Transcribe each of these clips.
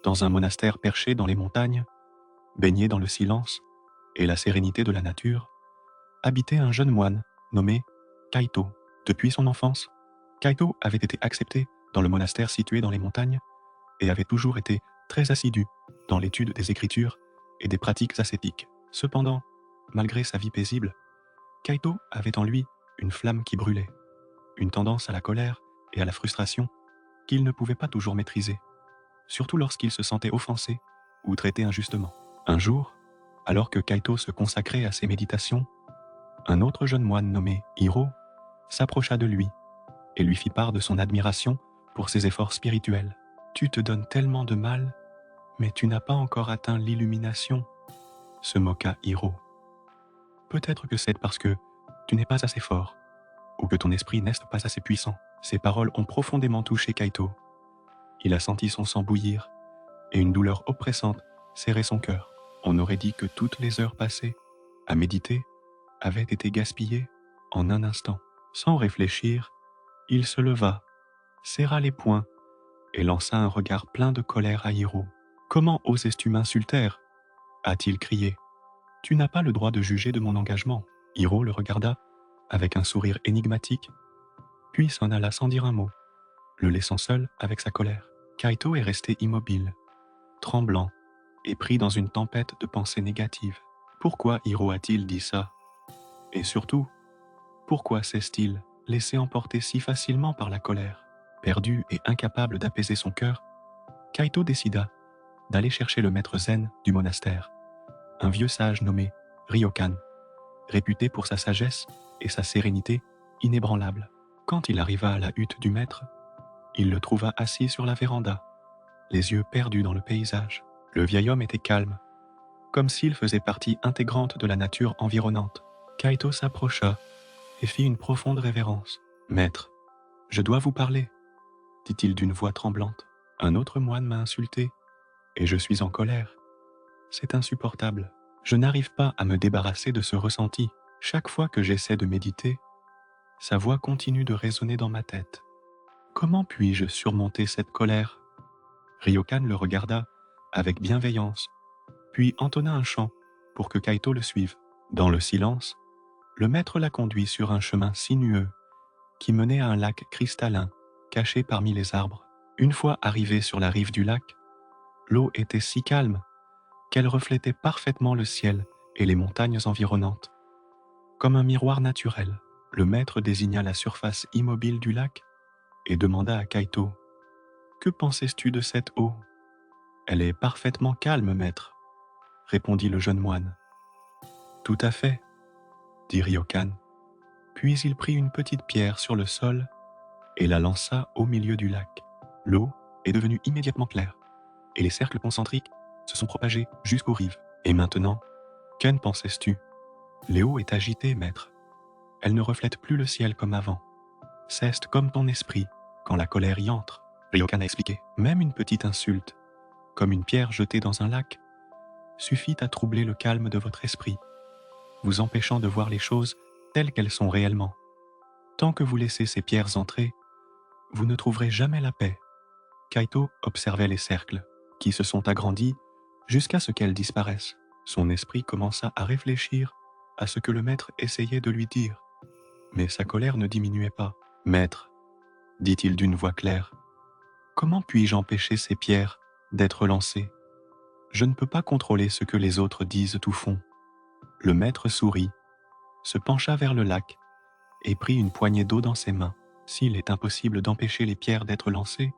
Dans un monastère perché dans les montagnes, baigné dans le silence et la sérénité de la nature, habitait un jeune moine nommé Kaito. Depuis son enfance, Kaito avait été accepté dans le monastère situé dans les montagnes et avait toujours été très assidu dans l'étude des écritures et des pratiques ascétiques. Cependant, malgré sa vie paisible, Kaito avait en lui une flamme qui brûlait, une tendance à la colère et à la frustration qu'il ne pouvait pas toujours maîtriser, surtout lorsqu'il se sentait offensé ou traité injustement. Un jour, alors que Kaito se consacrait à ses méditations, un autre jeune moine nommé Hiro s'approcha de lui et lui fit part de son admiration pour ses efforts spirituels. « Tu te donnes tellement de mal, mais tu n'as pas encore atteint l'illumination, » se moqua Hiro. « Peut-être que c'est parce que tu n'es pas assez fort, ou que ton esprit n'est pas assez puissant. » Ces paroles ont profondément touché Kaito. Il a senti son sang bouillir, et une douleur oppressante serrait son cœur. On aurait dit que toutes les heures passées à méditer avaient été gaspillées en un instant. Sans réfléchir, il se leva, serra les poings et lança un regard plein de colère à Hiro. « Comment osais-tu m'insulter » a-t-il crié. « Tu n'as pas le droit de juger de mon engagement. » Hiro le regarda avec un sourire énigmatique, puis s'en alla sans dire un mot, le laissant seul avec sa colère. Kaito est resté immobile, tremblant et pris dans une tempête de pensées négatives. Pourquoi Hiro a-t-il dit ça? Et surtout, pourquoi s'est-il laissé emporter si facilement par la colère? Perdu et incapable d'apaiser son cœur, Kaito décida d'aller chercher le maître zen du monastère, un vieux sage nommé Ryokan, réputé pour sa sagesse et sa sérénité inébranlables. Quand il arriva à la hutte du maître, il le trouva assis sur la véranda, les yeux perdus dans le paysage. Le vieil homme était calme, comme s'il faisait partie intégrante de la nature environnante. Kaito s'approcha et fit une profonde révérence. « Maître, je dois vous parler, » dit-il d'une voix tremblante. « Un autre moine m'a insulté, et je suis en colère. C'est insupportable. Je n'arrive pas à me débarrasser de ce ressenti. Chaque fois que j'essaie de méditer, sa voix continue de résonner dans ma tête. Comment puis-je surmonter cette colère ?» Ryokan le regarda avec bienveillance, puis entonna un chant pour que Kaito le suive. Dans le silence, le maître la conduit sur un chemin sinueux qui menait à un lac cristallin caché parmi les arbres. Une fois arrivé sur la rive du lac, l'eau était si calme qu'elle reflétait parfaitement le ciel et les montagnes environnantes. Comme un miroir naturel, le maître désigna la surface immobile du lac et demanda à Kaito « Que pensais-tu de cette eau ?»« Elle est parfaitement calme, maître, » répondit le jeune moine. « Tout à fait, » dit Ryokan. Puis il prit une petite pierre sur le sol et la lança au milieu du lac. L'eau est devenue immédiatement claire et les cercles concentriques se sont propagés jusqu'aux rives. Et maintenant, qu'en pensais-tu? L'eau est agitée, maître. Elle ne reflète plus le ciel comme avant. C'est comme ton esprit quand la colère y entre. Ryokan a expliqué. Même une petite insulte, comme une pierre jetée dans un lac, suffit à troubler le calme de votre esprit, vous empêchant de voir les choses telles qu'elles sont réellement. Tant que vous laissez ces pierres entrer, vous ne trouverez jamais la paix. Kaito observait les cercles, qui se sont agrandis jusqu'à ce qu'elles disparaissent. Son esprit commença à réfléchir à ce que le maître essayait de lui dire. Mais sa colère ne diminuait pas. « Maître, » dit-il d'une voix claire, « comment puis-je empêcher ces pierres d'être lancées? Je ne peux pas contrôler ce que les autres disent ou font. » Le maître sourit, se pencha vers le lac et prit une poignée d'eau dans ses mains. « S'il est impossible d'empêcher les pierres d'être lancées,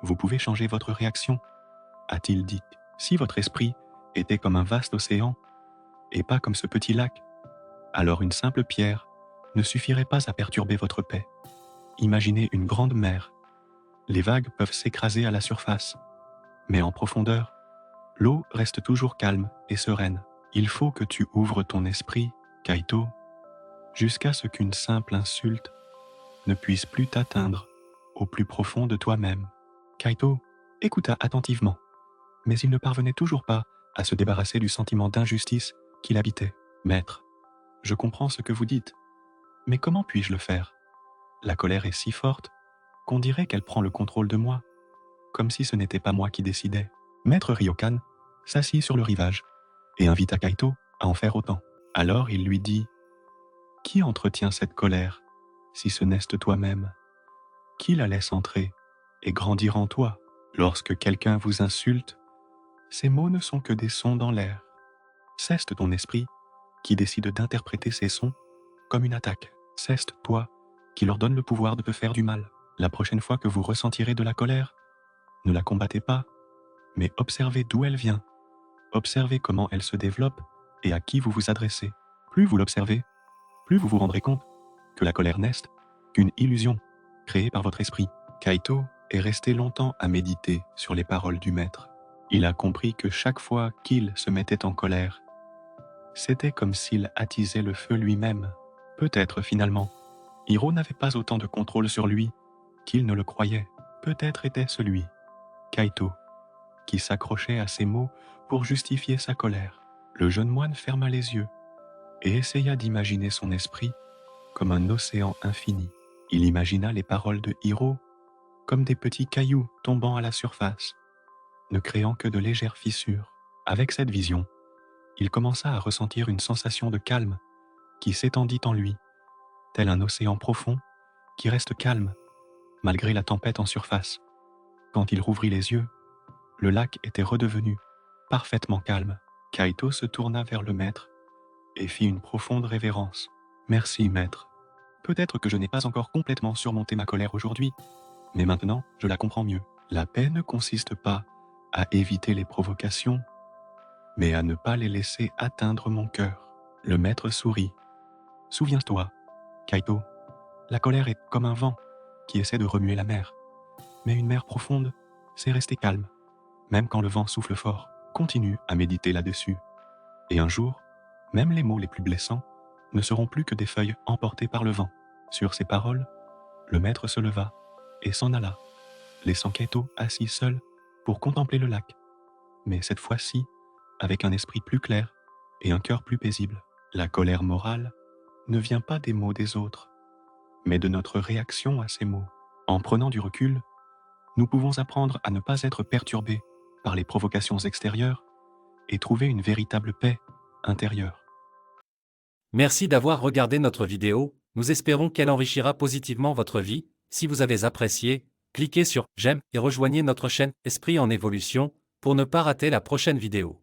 vous pouvez changer votre réaction, » a-t-il dit. « Si votre esprit était comme un vaste océan, et pas comme ce petit lac, alors une simple pierre ne suffirait pas à perturber votre paix. Imaginez une grande mer. Les vagues peuvent s'écraser à la surface, mais en profondeur, l'eau reste toujours calme et sereine. Il faut que tu ouvres ton esprit, Kaito, jusqu'à ce qu'une simple insulte ne puisse plus t'atteindre au plus profond de toi-même. » Kaito écouta attentivement, mais il ne parvenait toujours pas à se débarrasser du sentiment d'injustice qui l'habitait. « Maître, je comprends ce que vous dites, mais comment puis-je le faire? La colère est si forte qu'on dirait qu'elle prend le contrôle de moi, comme si ce n'était pas moi qui décidais. Maître Ryokan s'assit sur le rivage et invita Kaito à en faire autant. Alors il lui dit « Qui entretient cette colère, si ce n'est toi-même? Qui la laisse entrer et grandir en toi? Lorsque quelqu'un vous insulte, ces mots ne sont que des sons dans l'air. Cesse ton esprit qui décide d'interpréter ces sons comme une attaque. Cesse toi qui leur donne le pouvoir de te faire du mal. La prochaine fois que vous ressentirez de la colère, ne la combattez pas, mais observez d'où elle vient. Observez comment elle se développe et à qui vous vous adressez. Plus vous l'observez, plus vous vous rendrez compte que la colère n'est qu'une illusion créée par votre esprit. Kaito est resté longtemps à méditer sur les paroles du maître. Il a compris que chaque fois qu'il se mettait en colère, c'était comme s'il attisait le feu lui-même. Peut-être finalement, Hiro n'avait pas autant de contrôle sur lui qu'il ne le croyait. Peut-être était-ce lui, Kaito, qui s'accrochait à ses mots pour justifier sa colère. Le jeune moine ferma les yeux et essaya d'imaginer son esprit comme un océan infini. Il imagina les paroles de Hiro comme des petits cailloux tombant à la surface, ne créant que de légères fissures. Avec cette vision, il commença à ressentir une sensation de calme qui s'étendit en lui, tel un océan profond qui reste calme malgré la tempête en surface. Quand il rouvrit les yeux, le lac était redevenu parfaitement calme. Kaito se tourna vers le maître et fit une profonde révérence. « Merci, maître. Peut-être que je n'ai pas encore complètement surmonté ma colère aujourd'hui, mais maintenant je la comprends mieux. La paix ne consiste pas à éviter les provocations, mais à ne pas les laisser atteindre mon cœur. » Le maître sourit. « Souviens-toi, Kaito, la colère est comme un vent qui essaie de remuer la mer. Mais une mer profonde, c'est rester calme, même quand le vent souffle fort. Continue à méditer là-dessus. Et un jour, même les mots les plus blessants ne seront plus que des feuilles emportées par le vent. » Sur ces paroles, le maître se leva et s'en alla, laissant Kaito assis seul pour contempler le lac, mais cette fois-ci avec un esprit plus clair et un cœur plus paisible. La colère morale ne vient pas des mots des autres, mais de notre réaction à ces mots. En prenant du recul, nous pouvons apprendre à ne pas être perturbés par les provocations extérieures et trouver une véritable paix intérieure. Merci d'avoir regardé notre vidéo, nous espérons qu'elle enrichira positivement votre vie. Si vous avez apprécié, cliquez sur « J'aime » et rejoignez notre chaîne Esprit en évolution pour ne pas rater la prochaine vidéo.